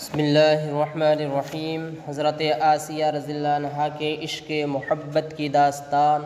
بسم اللہ الرحمن الرحیم۔ حضرت آسیہ رضی اللہ عنہا کے عشق محبت کی داستان۔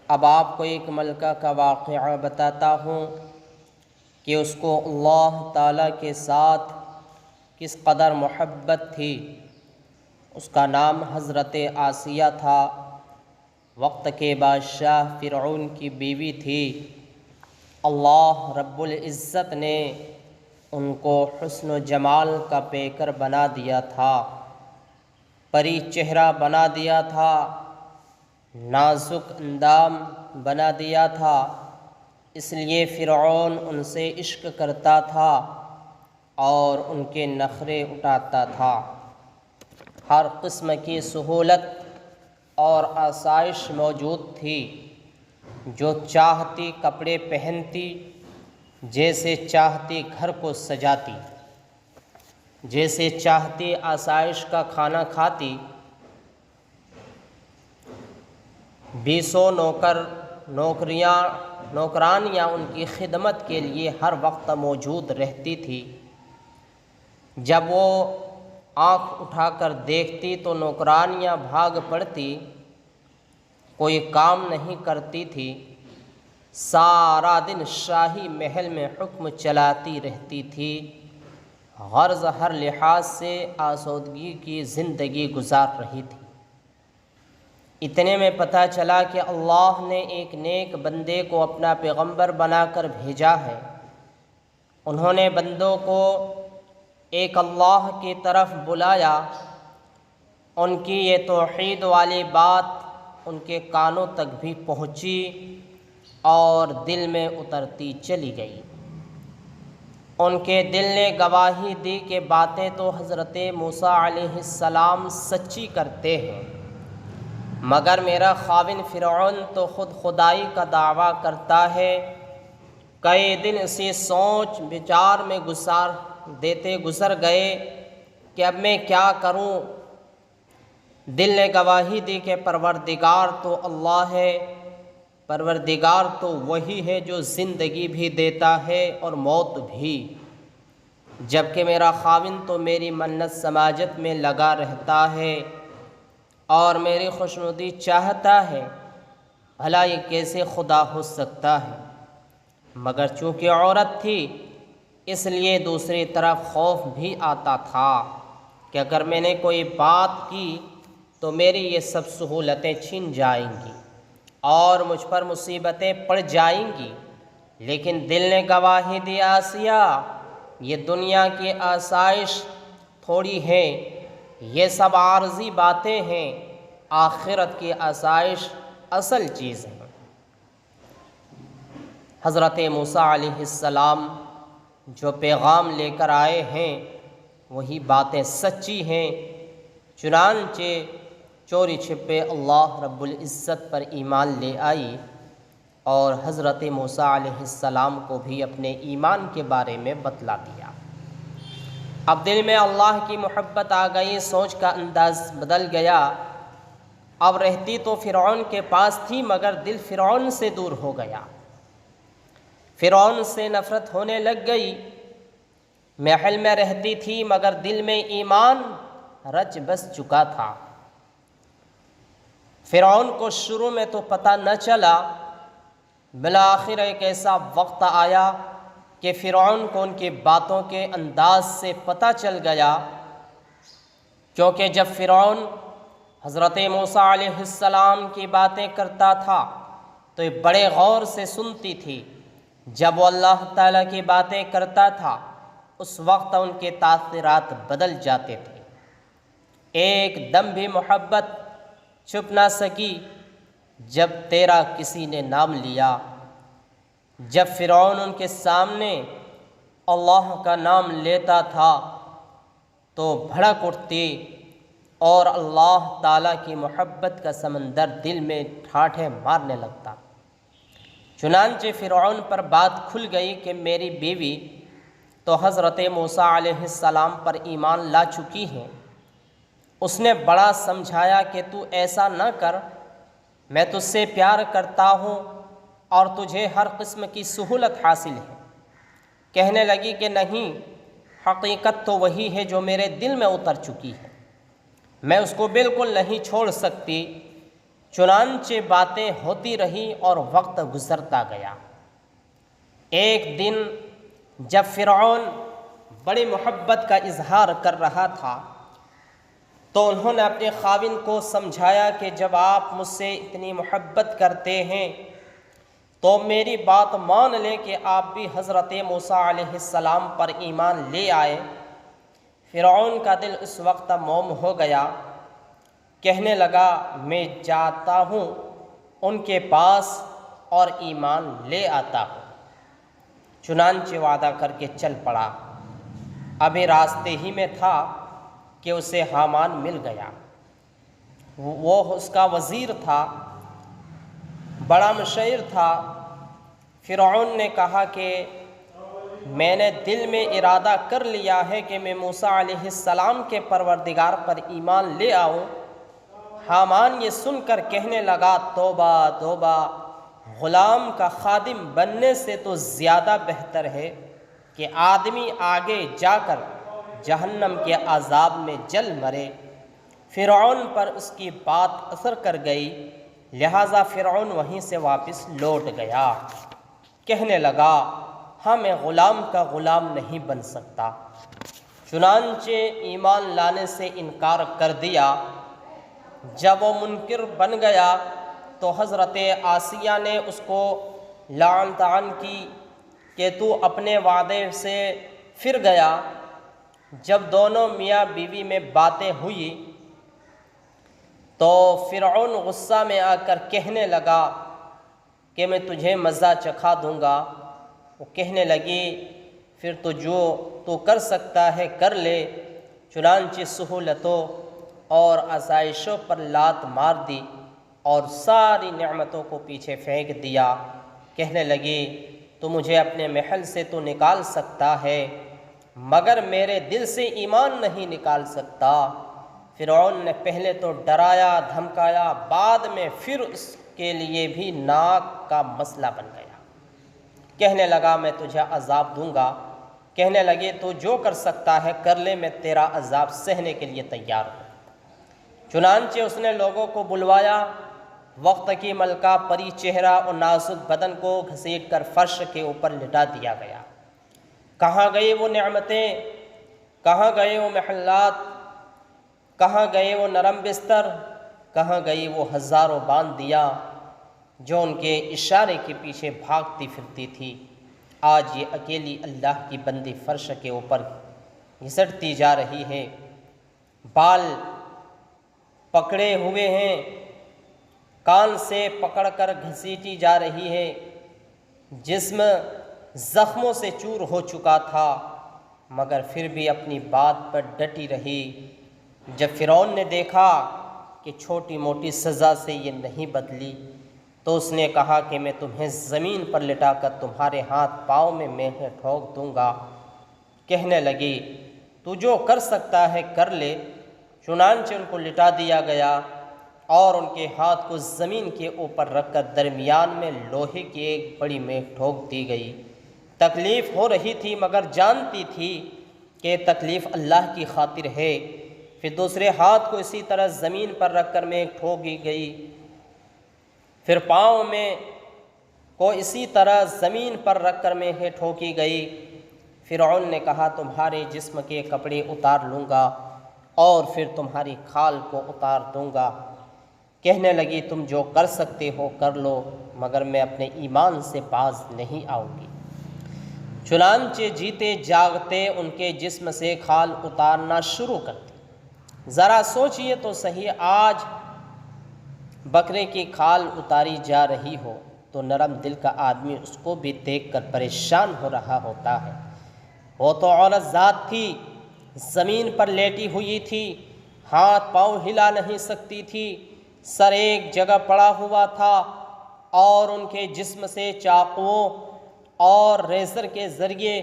اب آپ کو ایک ملکہ کا واقعہ بتاتا ہوں کہ اس کو اللہ تعالیٰ کے ساتھ کس قدر محبت تھی۔ اس کا نام حضرت آسیہ تھا، وقت کے بادشاہ فرعون کی بیوی تھی۔ اللہ رب العزت نے ان کو حسن و جمال کا پیکر بنا دیا تھا، پری چہرہ بنا دیا تھا، نازک اندام بنا دیا تھا، اس لیے فرعون ان سے عشق کرتا تھا اور ان کے نخرے اٹھاتا تھا۔ ہر قسم کی سہولت اور آسائش موجود تھی، جو چاہتی کپڑے پہنتی، جیسے چاہتی گھر کو سجاتی، جیسے چاہتی آسائش کا کھانا کھاتی۔ 20 نوکرانیاں ان کی خدمت کے لیے ہر وقت موجود رہتی تھی۔ جب وہ آنکھ اٹھا کر دیکھتی تو نوکرانیاں بھاگ پڑتی، کوئی کام نہیں کرتی تھی، سارا دن شاہی محل میں حکم چلاتی رہتی تھی، غرض ہر لحاظ سے آسودگی کی زندگی گزار رہی تھی۔ اتنے میں پتہ چلا کہ اللہ نے ایک نیک بندے کو اپنا پیغمبر بنا کر بھیجا ہے۔ انہوں نے بندوں کو ایک اللہ کی طرف بلایا، ان کی یہ توحید والی بات ان کے کانوں تک بھی پہنچی اور دل میں اترتی چلی گئی۔ ان کے دل نے گواہی دی کہ باتیں تو حضرت موسیٰ علیہ السلام سچی کرتے ہیں، مگر میرا خاوند فرعون تو خود خدائی کا دعویٰ کرتا ہے۔ کئی دن اسی سوچ بچار میں گزر گئے کہ اب میں کیا کروں۔ دل نے گواہی دی کہ پروردگار تو اللہ ہے، پروردگار تو وہی ہے جو زندگی بھی دیتا ہے اور موت بھی، جبکہ میرا خاوند تو میری منت سماجت میں لگا رہتا ہے اور میری خوشنودی چاہتا ہے۔ بھلا یہ کیسے خدا ہو سکتا ہے؟ مگر چونکہ عورت تھی اس لیے دوسری طرف خوف بھی آتا تھا کہ اگر میں نے کوئی بات کی تو میری یہ سب سہولتیں چھین جائیں گی اور مجھ پر مصیبتیں پڑ جائیں گی۔ لیکن دل نے گواہی دی، آسیہ، یہ دنیا کی آسائش تھوڑی ہے، یہ سب عارضی باتیں ہیں، آخرت کی آسائش اصل چیز ہے۔ حضرت موسیٰ علیہ السلام جو پیغام لے کر آئے ہیں وہی باتیں سچی ہیں، چنانچہ چوری چھپے اللہ رب العزت پر ایمان لے آئی اور حضرت موسیٰ علیہ السلام کو بھی اپنے ایمان کے بارے میں بتلا دیا۔ اب دل میں اللہ کی محبت آ گئی، سوچ کا انداز بدل گیا۔ اب رہتی تو فرعون کے پاس تھی مگر دل فرعون سے دور ہو گیا، فرعون سے نفرت ہونے لگ گئی۔ محل میں رہتی تھی مگر دل میں ایمان رچ بس چکا تھا۔ فرعون کو شروع میں تو پتہ نہ چلا، بالآخر ایک ایسا وقت آیا کہ فرعون کو ان کی باتوں کے انداز سے پتہ چل گیا، کیونکہ جب فرعون حضرت موسیٰ علیہ السلام کی باتیں کرتا تھا تو یہ بڑے غور سے سنتی تھی، جب وہ اللہ تعالیٰ کی باتیں کرتا تھا اس وقت ان کے تاثرات بدل جاتے تھے۔ ایک دم بھی محبت چھپ نہ سکی جب تیرا کسی نے نام لیا۔ جب فرعون ان کے سامنے اللہ کا نام لیتا تھا تو بھڑک اٹھتی اور اللہ تعالیٰ کی محبت کا سمندر دل میں ٹھاٹھیں مارنے لگتا۔ چنانچہ فرعون پر بات کھل گئی کہ میری بیوی تو حضرت موسیٰ علیہ السلام پر ایمان لا چکی ہے۔ اس نے بڑا سمجھایا کہ تو ایسا نہ کر، میں تجھ سے پیار کرتا ہوں اور تجھے ہر قسم کی سہولت حاصل ہے۔ کہنے لگی کہ نہیں، حقیقت تو وہی ہے جو میرے دل میں اتر چکی ہے، میں اس کو بالکل نہیں چھوڑ سکتی۔ چنانچہ باتیں ہوتی رہیں اور وقت گزرتا گیا۔ ایک دن جب فرعون بڑی محبت کا اظہار کر رہا تھا تو انہوں نے اپنے خاوند کو سمجھایا کہ جب آپ مجھ سے اتنی محبت کرتے ہیں تو میری بات مان لیں کہ آپ بھی حضرت موسیٰ علیہ السلام پر ایمان لے آئے۔ فرعون کا دل اس وقت موم ہو گیا، کہنے لگا میں جاتا ہوں ان کے پاس اور ایمان لے آتا ہوں۔ چنانچہ وعدہ کر کے چل پڑا۔ ابھی راستے ہی میں تھا کہ اسے حامان مل گیا۔ وہ اس کا وزیر تھا، بڑا مشیر تھا۔ فرعون نے کہا کہ میں نے دل میں ارادہ کر لیا ہے کہ میں موسیٰ علیہ السلام کے پروردگار پر ایمان لے آؤں۔ حامان یہ سن کر کہنے لگا توبہ توبہ، غلام کا خادم بننے سے تو زیادہ بہتر ہے کہ آدمی آگے جا کر جہنم کے عذاب میں جل مرے۔ فرعون پر اس کی بات اثر کر گئی، لہٰذا فرعون وہیں سے واپس لوٹ گیا۔ کہنے لگا ہاں میں غلام کا غلام نہیں بن سکتا، چنانچہ ایمان لانے سے انکار کر دیا۔ جب وہ منکر بن گیا تو حضرت آسیہ نے اس کو لعن طعن کی کہ تو اپنے وعدے سے پھر گیا۔ جب دونوں میاں بیوی میں باتیں ہوئی تو فرعون غصہ میں آ کر کہنے لگا کہ میں تجھے مزہ چکھا دوں گا۔ وہ کہنے لگی پھر تو جو تو کر سکتا ہے کر لے۔ چنانچہ سہولتوں اور آسائشوں پر لات مار دی اور ساری نعمتوں کو پیچھے پھینک دیا۔ کہنے لگی تو مجھے اپنے محل سے تو نکال سکتا ہے مگر میرے دل سے ایمان نہیں نکال سکتا۔ فرعون نے پہلے تو ڈرایا دھمکایا، بعد میں پھر اس کے لیے بھی ناک کا مسئلہ بن گیا۔ کہنے لگا میں تجھے عذاب دوں گا۔ کہنے لگے تو جو کر سکتا ہے کر لے، میں تیرا عذاب سہنے کے لیے تیار ہوں۔ چنانچہ اس نے لوگوں کو بلوایا، وقت کی ملکہ پری چہرہ اور نازک بدن کو گھسیٹ کر فرش کے اوپر لٹا دیا گیا۔ کہاں گئی وہ نعمتیں، کہاں گئے وہ محلات، کہاں گئے وہ نرم بستر، کہاں گئی وہ ہزاروں باندیاں جو ان کے اشارے کے پیچھے بھاگتی پھرتی تھی۔ آج یہ اکیلی اللہ کی بندی فرش کے اوپر گھسٹتی جا رہی ہے، بال پکڑے ہوئے ہیں، کان سے پکڑ کر گھسیٹی جا رہی ہے، جسم زخموں سے چور ہو چکا تھا مگر پھر بھی اپنی بات پر ڈٹی رہی۔ جب فرعون نے دیکھا کہ چھوٹی موٹی سزا سے یہ نہیں بدلی تو اس نے کہا کہ میں تمہیں زمین پر لٹا کر تمہارے ہاتھ پاؤں میں میخیں ٹھوک دوں گا۔ کہنے لگی تو جو کر سکتا ہے کر لے۔ چنانچہ ان کو لٹا دیا گیا اور ان کے ہاتھ کو زمین کے اوپر رکھ کر درمیان میں لوہے کی ایک بڑی میخ ٹھوک دی گئی۔ تکلیف ہو رہی تھی مگر جانتی تھی کہ تکلیف اللہ کی خاطر ہے۔ پھر دوسرے ہاتھ کو اسی طرح زمین پر رکھ کر میخ ٹھوکی گئی، پھر پاؤں میں کو اسی طرح زمین پر رکھ کر میخیں ٹھوکی گئی۔ فرعون نے کہا تمہارے جسم کے کپڑے اتار لوں گا اور پھر تمہاری کھال کو اتار دوں گا۔ کہنے لگی تم جو کر سکتے ہو کر لو مگر میں اپنے ایمان سے باز نہیں آؤں گی۔ چنانچہ جیتے جاگتے ان کے جسم سے کھال اتارنا شروع کر دی۔ ذرا سوچئے تو صحیح، آج بکرے کی کھال اتاری جا رہی ہو تو نرم دل کا آدمی اس کو بھی دیکھ کر پریشان ہو رہا ہوتا ہے۔ وہ تو عورت ذات تھی، زمین پر لیٹی ہوئی تھی، ہاتھ پاؤں ہلا نہیں سکتی تھی، سر ایک جگہ پڑا ہوا تھا اور ان کے جسم سے چاقوؤں اور ریزر کے ذریعے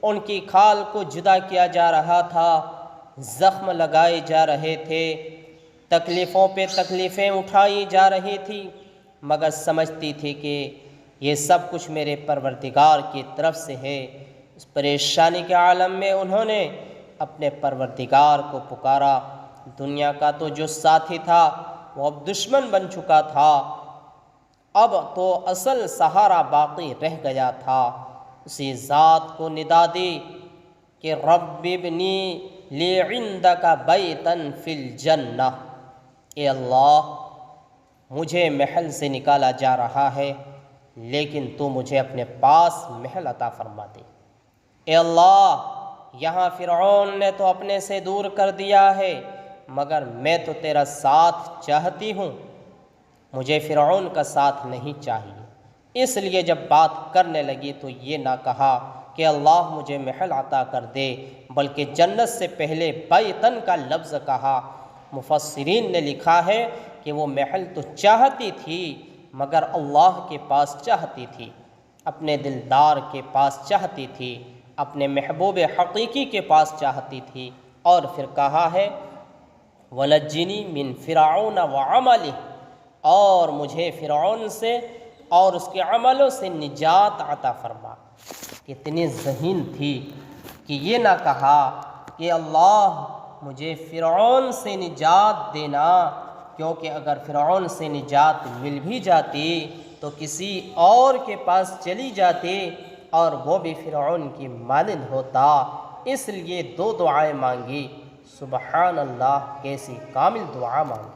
ان کی کھال کو جدا کیا جا رہا تھا، زخم لگائے جا رہے تھے، تکلیفوں پہ تکلیفیں اٹھائی جا رہی تھی مگر سمجھتی تھی کہ یہ سب کچھ میرے پروردگار کی طرف سے ہے۔ اس پریشانی کے عالم میں انہوں نے اپنے پروردگار کو پکارا۔ دنیا کا تو جو ساتھی تھا وہ اب دشمن بن چکا تھا، اب تو اصل سہارا باقی رہ گیا تھا۔ اسی ذات کو ندا دی کہ رب ابنی لی عندک بیتا فی الجنہ، اے اللہ مجھے محل سے نکالا جا رہا ہے لیکن تو مجھے اپنے پاس محل عطا فرما دے۔ اے اللہ یہاں فرعون نے تو اپنے سے دور کر دیا ہے مگر میں تو تیرا ساتھ چاہتی ہوں، مجھے فرعون کا ساتھ نہیں چاہیے۔ اس لیے جب بات کرنے لگی تو یہ نہ کہا کہ اللہ مجھے محل عطا کر دے، بلکہ جنت سے پہلے بیتن کا لفظ کہا۔ مفسرین نے لکھا ہے کہ وہ محل تو چاہتی تھی مگر اللہ کے پاس چاہتی تھی، اپنے دلدار کے پاس چاہتی تھی، اپنے محبوب حقیقی کے پاس چاہتی تھی۔ اور پھر کہا ہے وَنَجِّنِي مِن فِرْعَوْنَ وَعَمَلِهِ، اور مجھے فرعون سے اور اس کے عملوں سے نجات عطا فرما۔ اتنی ذہین تھی کہ یہ نہ کہا کہ اللہ مجھے فرعون سے نجات دینا، کیونکہ اگر فرعون سے نجات مل بھی جاتی تو کسی اور کے پاس چلی جاتی اور وہ بھی فرعون کی مانند ہوتا۔ اس لیے دو دعائیں مانگی۔ سبحان اللہ، کیسی کامل دعا مانگی۔